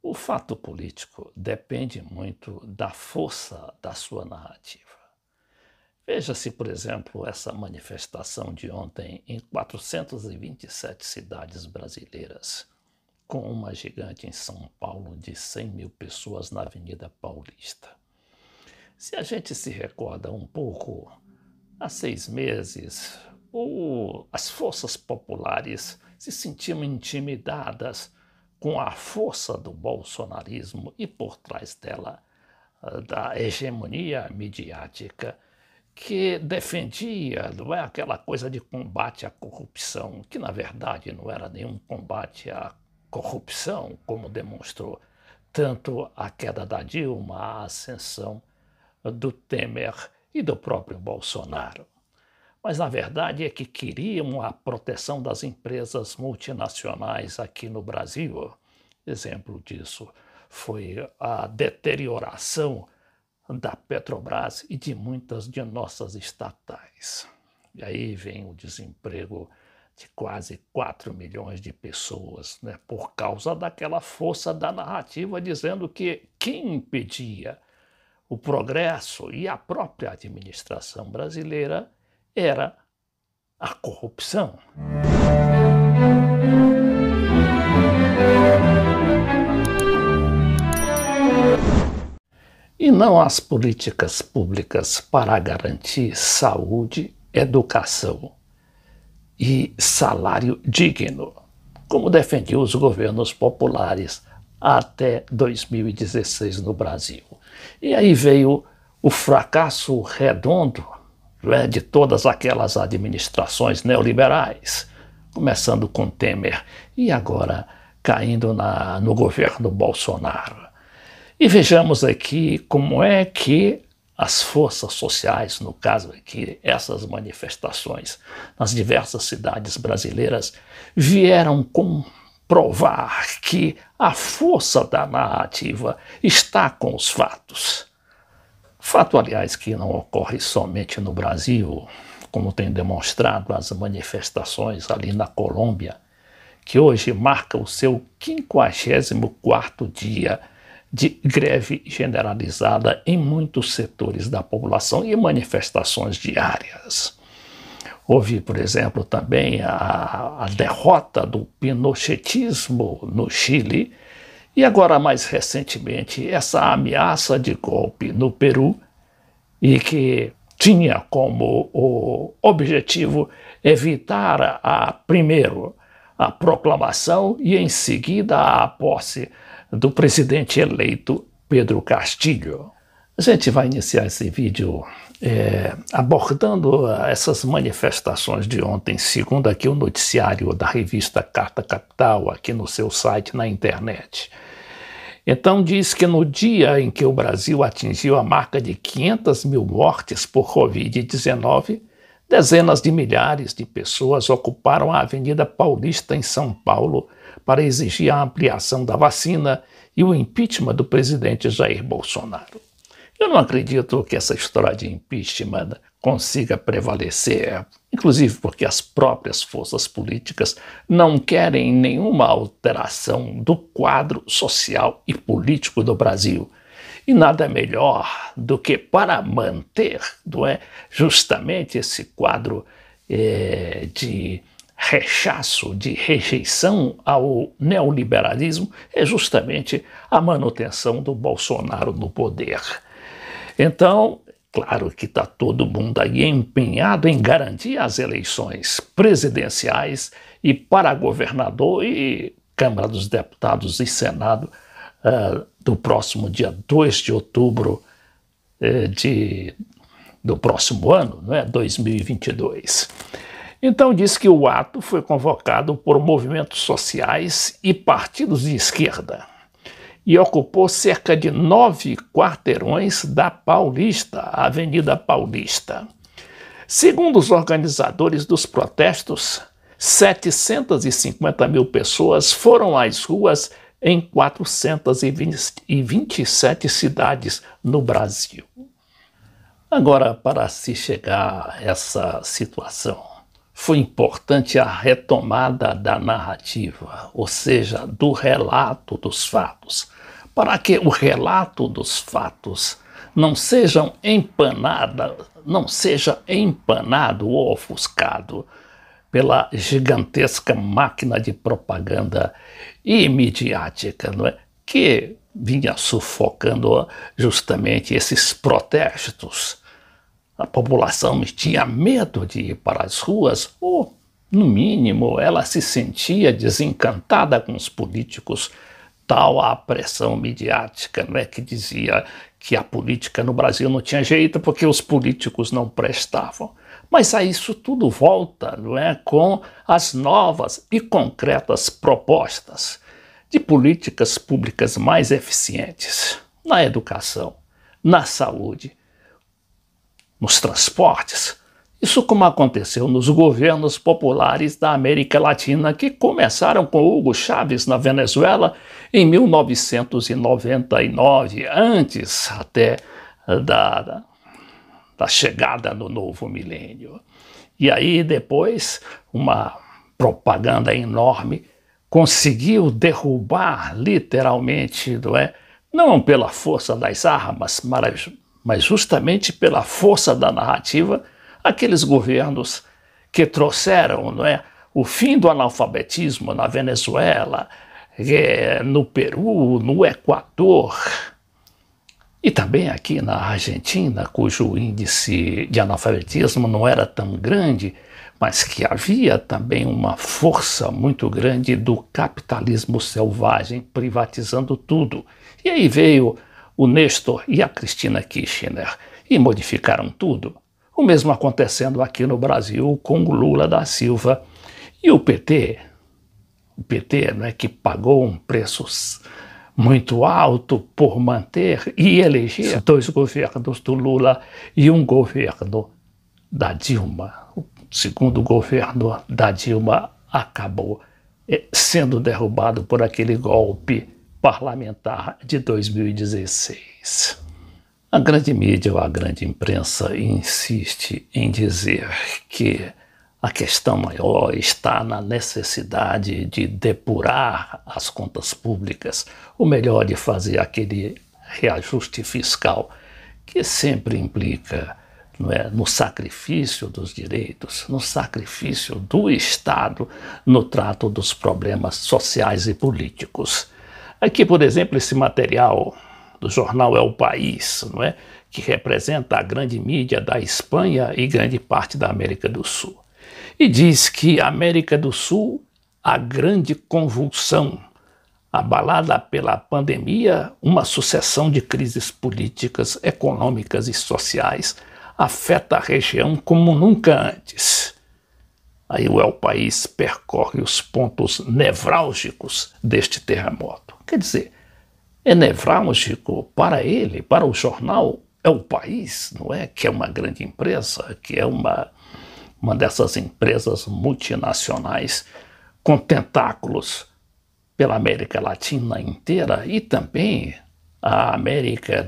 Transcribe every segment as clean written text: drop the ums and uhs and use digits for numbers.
O fato político depende muito da força da sua narrativa. Veja-se, por exemplo, essa manifestação de ontem em 427 cidades brasileiras, com uma gigante em São Paulo de 100 mil pessoas na Avenida Paulista. Se a gente se recorda um pouco, há 6 meses, as forças populares se sentiam intimidadas com a força do bolsonarismo e, por trás dela, da hegemonia midiática que defendia, não é, aquela coisa de combate à corrupção, que na verdade não era nenhum combate à corrupção, como demonstrou tanto a queda da Dilma, a ascensão do Temer e do próprio Bolsonaro. Mas, na verdade, é que queriam a proteção das empresas multinacionais aqui no Brasil. Exemplo disso foi a deterioração da Petrobras e de muitas de nossas estatais. E aí vem o desemprego de quase 4 milhões de pessoas, né, por causa daquela força da narrativa dizendo que quem impedia o progresso e a própria administração brasileira era a corrupção. E não as políticas públicas para garantir saúde, educação e salário digno, como defendiam os governos populares até 2016 no Brasil. E aí veio o fracasso redondo, né, de todas aquelas administrações neoliberais, começando com Temer e agora caindo no governo Bolsonaro. E vejamos aqui como é que as forças sociais, no caso aqui, essas manifestações nas diversas cidades brasileiras, vieram comprovar que a força da narrativa está com os fatos. Fato, aliás, que não ocorre somente no Brasil, como tem demonstrado as manifestações ali na Colômbia, que hoje marca o seu 54º dia de greve generalizada em muitos setores da população e manifestações diárias. Houve, por exemplo, também a derrota do pinochetismo no Chile e agora, mais recentemente, essa ameaça de golpe no Peru e que tinha como o objetivo evitar primeiro a proclamação e em seguida a posse do presidente eleito Pedro Castillo. A gente vai iniciar esse vídeo abordando essas manifestações de ontem, segundo aqui o noticiário da revista Carta Capital, aqui no seu site na internet. Então diz que no dia em que o Brasil atingiu a marca de 500 mil mortes por Covid-19, dezenas de milhares de pessoas ocuparam a Avenida Paulista em São Paulo para exigir a ampliação da vacina e o impeachment do presidente Jair Bolsonaro. Eu não acredito que essa história de impeachment consiga prevalecer, inclusive porque as próprias forças políticas não querem nenhuma alteração do quadro social e político do Brasil. E nada melhor do que para manter, não é, justamente esse quadro de rechaço, de rejeição ao neoliberalismo, é justamente a manutenção do Bolsonaro no poder. Então, claro que está todo mundo aí empenhado em garantir as eleições presidenciais e para governador e Câmara dos Deputados e Senado do próximo dia 2 de outubro do próximo ano, não é? 2022. Então diz que o ato foi convocado por movimentos sociais e partidos de esquerda e ocupou cerca de 9 quarteirões da Paulista, Avenida Paulista. Segundo os organizadores dos protestos, 750 mil pessoas foram às ruas em 427 cidades no Brasil. Agora, para se chegar a essa situação, foi importante a retomada da narrativa, ou seja, do relato dos fatos, para que o relato dos fatos não seja empanado ou ofuscado pela gigantesca máquina de propaganda e midiática, não é? Que vinha sufocando justamente esses protestos. A população tinha medo de ir para as ruas, ou, no mínimo, ela se sentia desencantada com os políticos, tal a pressão midiática, não é, que dizia que a política no Brasil não tinha jeito porque os políticos não prestavam. Mas a isso tudo volta, não é, com as novas e concretas propostas de políticas públicas mais eficientes na educação, na saúde, nos transportes. Isso como aconteceu nos governos populares da América Latina, que começaram com Hugo Chávez na Venezuela em 1999, antes até da chegada do novo milênio. E aí depois uma propaganda enorme conseguiu derrubar literalmente, não pela força das armas, mas justamente pela força da narrativa, aqueles governos que trouxeram, o fim do analfabetismo na Venezuela, no Peru, no Equador, e também aqui na Argentina, cujo índice de analfabetismo não era tão grande, mas que havia também uma força muito grande do capitalismo selvagem privatizando tudo. E aí veio o Néstor e a Cristina Kirchner e modificaram tudo. O mesmo acontecendo aqui no Brasil com o Lula da Silva e o PT. O PT, que pagou um preço muito alto por manter e eleger dois governos do Lula e um governo da Dilma. O segundo governo da Dilma acabou sendo derrubado por aquele golpe parlamentar de 2016. A grande mídia ou a grande imprensa insiste em dizer que a questão maior está na necessidade de depurar as contas públicas, ou melhor, de fazer aquele reajuste fiscal que sempre implica no sacrifício dos direitos, no sacrifício do Estado no trato dos problemas sociais e políticos. Aqui, por exemplo, esse material do jornal É o País, que representa a grande mídia da Espanha e grande parte da América do Sul. E diz que a América do Sul, a grande convulsão, abalada pela pandemia, uma sucessão de crises políticas, econômicas e sociais, afeta a região como nunca antes. Aí o El País percorre os pontos nevrálgicos deste terremoto. Quer dizer, é nevrálgico para ele, para o jornal El País, que é uma grande empresa, que é uma dessas empresas multinacionais com tentáculos pela América Latina inteira e também a América,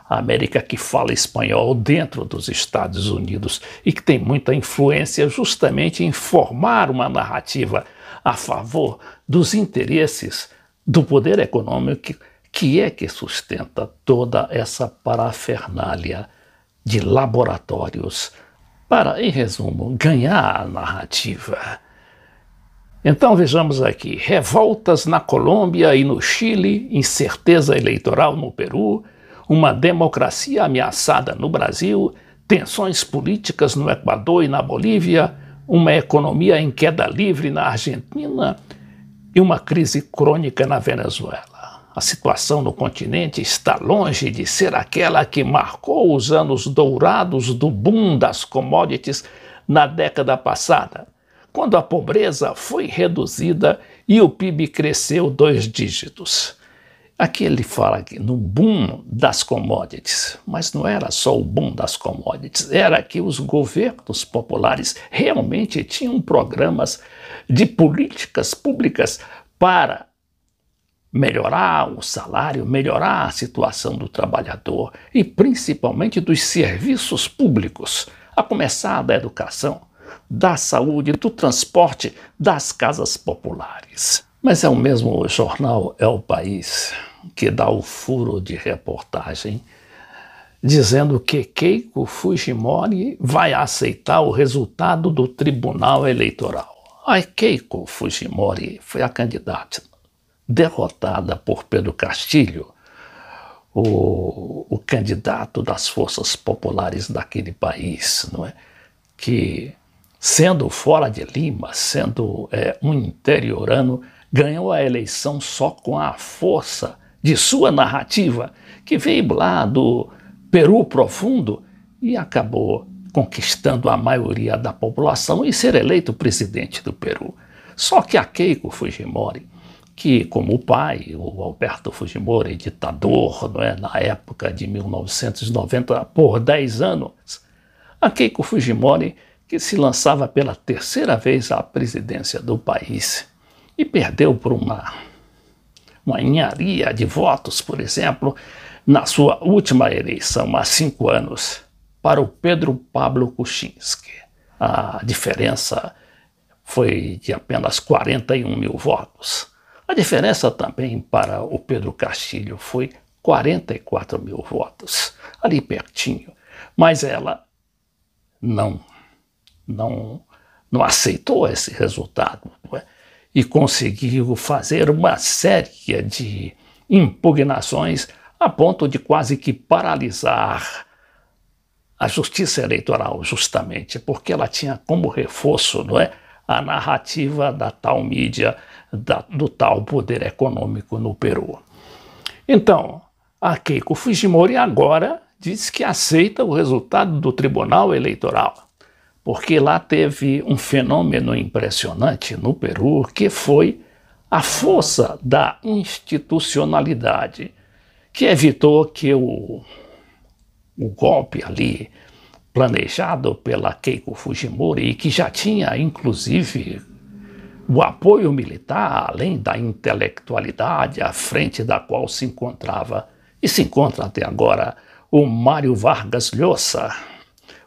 a América que fala espanhol dentro dos Estados Unidos e que tem muita influência justamente em formar uma narrativa a favor dos interesses do poder econômico que sustenta toda essa parafernália de laboratórios para, em resumo, ganhar a narrativa. Então vejamos aqui: revoltas na Colômbia e no Chile, incerteza eleitoral no Peru, uma democracia ameaçada no Brasil, tensões políticas no Equador e na Bolívia, uma economia em queda livre na Argentina e uma crise crônica na Venezuela. A situação no continente está longe de ser aquela que marcou os anos dourados do boom das commodities na década passada, quando a pobreza foi reduzida e o PIB cresceu 2 dígitos. Aqui ele fala que no boom das commodities, mas não era só o boom das commodities, era que os governos populares realmente tinham programas de políticas públicas para melhorar o salário, melhorar a situação do trabalhador e principalmente dos serviços públicos, a começar da educação. da saúde, do transporte, das casas populares. Mas é o mesmo jornal É o País que dá o furo de reportagem dizendo que Keiko Fujimori vai aceitar o resultado do Tribunal Eleitoral. A Keiko Fujimori foi a candidata derrotada por Pedro Castilho, o candidato das forças populares daquele país, não é? Que, sendo fora de Lima, sendo um interiorano, ganhou a eleição só com a força de sua narrativa, que veio lá do Peru profundo e acabou conquistando a maioria da população e ser eleito presidente do Peru. Só que a Keiko Fujimori, que como o pai, o Alberto Fujimori, ditador, não é, na época de 1990, por 10 anos, a Keiko Fujimori, que se lançava pela terceira vez à presidência do país e perdeu por uma ninharia de votos, por exemplo, na sua última eleição, há 5 anos, para o Pedro Pablo Kuczynski. A diferença foi de apenas 41 mil votos. A diferença também para o Pedro Castilho foi 44 mil votos, ali pertinho. Mas ela não aceitou esse resultado, não é? E conseguiu fazer uma série de impugnações a ponto de quase que paralisar a justiça eleitoral, justamente porque ela tinha como reforço, não é, a narrativa da tal mídia, do tal poder econômico no Peru. Então, a Keiko Fujimori agora diz que aceita o resultado do Tribunal Eleitoral, porque lá teve um fenômeno impressionante no Peru, que foi a força da institucionalidade, que evitou que o golpe ali, planejado pela Keiko Fujimori, e que já tinha, inclusive, o apoio militar, além da intelectualidade, à frente da qual se encontrava, e se encontra até agora, o Mário Vargas Llosa,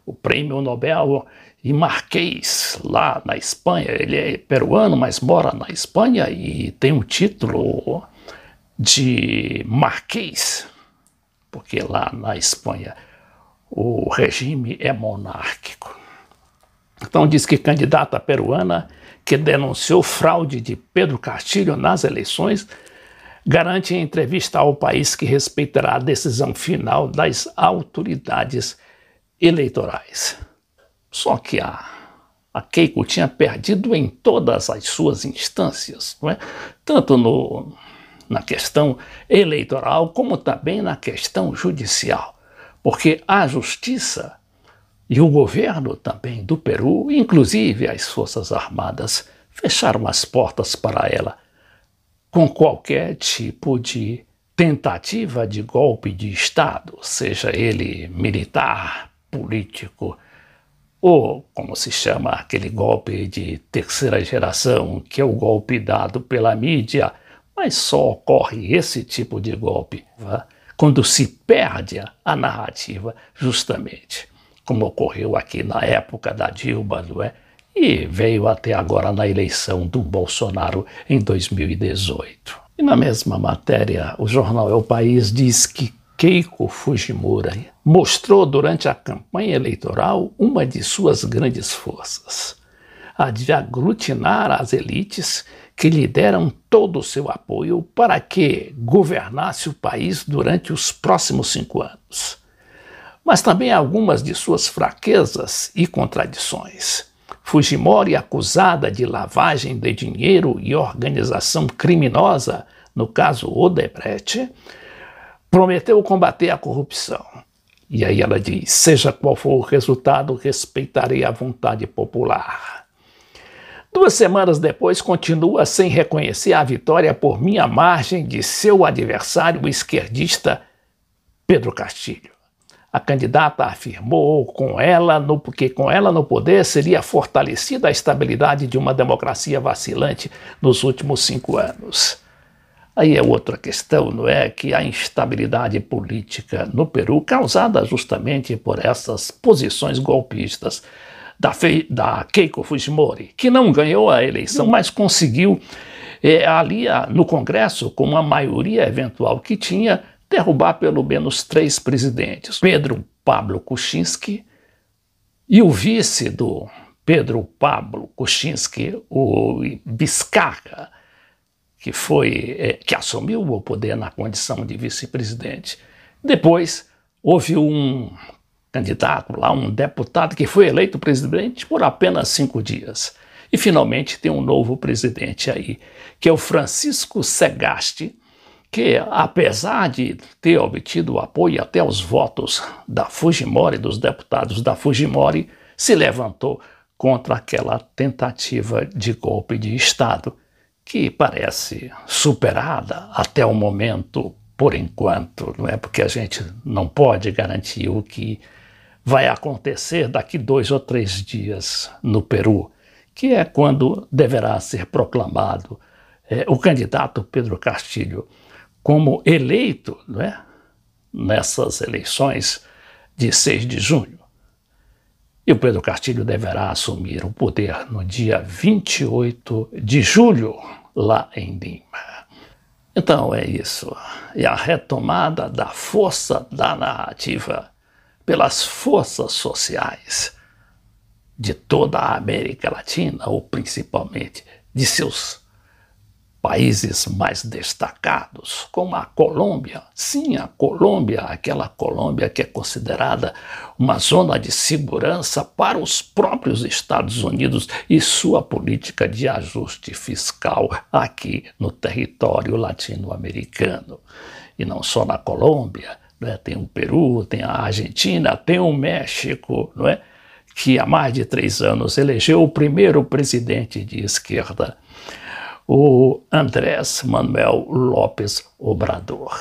o prêmio Nobel e marquês lá na Espanha. Ele é peruano, mas mora na Espanha e tem o título de marquês, porque lá na Espanha o regime é monárquico. Então diz que candidata peruana que denunciou fraude de Pedro Castilho nas eleições garante em entrevista ao país que respeitará a decisão final das autoridades eleitorais. Só que a Keiko tinha perdido em todas as suas instâncias, não é? Tanto na questão eleitoral como também na questão judicial, porque a justiça e o governo também do Peru, inclusive as Forças Armadas, fecharam as portas para ela com qualquer tipo de tentativa de golpe de Estado, seja ele militar, político, ou, como se chama, aquele golpe de terceira geração, que é o golpe dado pela mídia, mas só ocorre esse tipo de golpe quando se perde a narrativa, justamente como ocorreu aqui na época da Dilma, não é? E veio até agora na eleição do Bolsonaro em 2018. E na mesma matéria, o jornal É o País diz que Keiko Fujimori mostrou durante a campanha eleitoral uma de suas grandes forças, a de aglutinar as elites que lhe deram todo o seu apoio para que governasse o país durante os próximos 5 anos. Mas também algumas de suas fraquezas e contradições. Fujimori, acusada de lavagem de dinheiro e organização criminosa, no caso Odebrecht, prometeu combater a corrupção. E aí ela diz: seja qual for o resultado, respeitarei a vontade popular. 2 semanas depois, continua sem reconhecer a vitória por minha margem de seu adversário esquerdista Pedro Castilho. A candidata afirmou que com ela no poder seria fortalecida a estabilidade de uma democracia vacilante nos últimos 5 anos. Aí é outra questão, não é? Que a instabilidade política no Peru, causada justamente por essas posições golpistas da Keiko Fujimori, que não ganhou a eleição, mas conseguiu ali no Congresso, com uma maioria eventual que tinha, derrubar pelo menos 3 presidentes. Pedro Pablo Kuczynski e o vice do Pedro Pablo Kuczynski, o Vizcarra, que assumiu o poder na condição de vice-presidente. Depois houve um candidato lá, um deputado que foi eleito presidente por apenas 5 dias. E finalmente tem um novo presidente aí, que é o Francisco Sagasti, que apesar de ter obtido o apoio até os votos da Fujimori, dos deputados da Fujimori, se levantou contra aquela tentativa de golpe de Estado, que parece superada até o momento, por enquanto, não é? Porque a gente não pode garantir o que vai acontecer daqui 2 ou 3 dias no Peru, que é quando deverá ser proclamado o candidato Pedro Castillo como eleito, não é? Nessas eleições de 6 de junho. E o Pedro Castillo deverá assumir o poder no dia 28 de julho, lá em Lima. Então é isso. E a retomada da força da narrativa pelas forças sociais de toda a América Latina, ou principalmente de seus países mais destacados, como a Colômbia. Sim, a Colômbia, aquela Colômbia que é considerada uma zona de segurança para os próprios Estados Unidos e sua política de ajuste fiscal aqui no território latino-americano. E não só na Colômbia, né? Tem o Peru, tem a Argentina, tem o México, não é? Que há mais de 3 anos elegeu o primeiro presidente de esquerda, o Andrés Manuel López Obrador.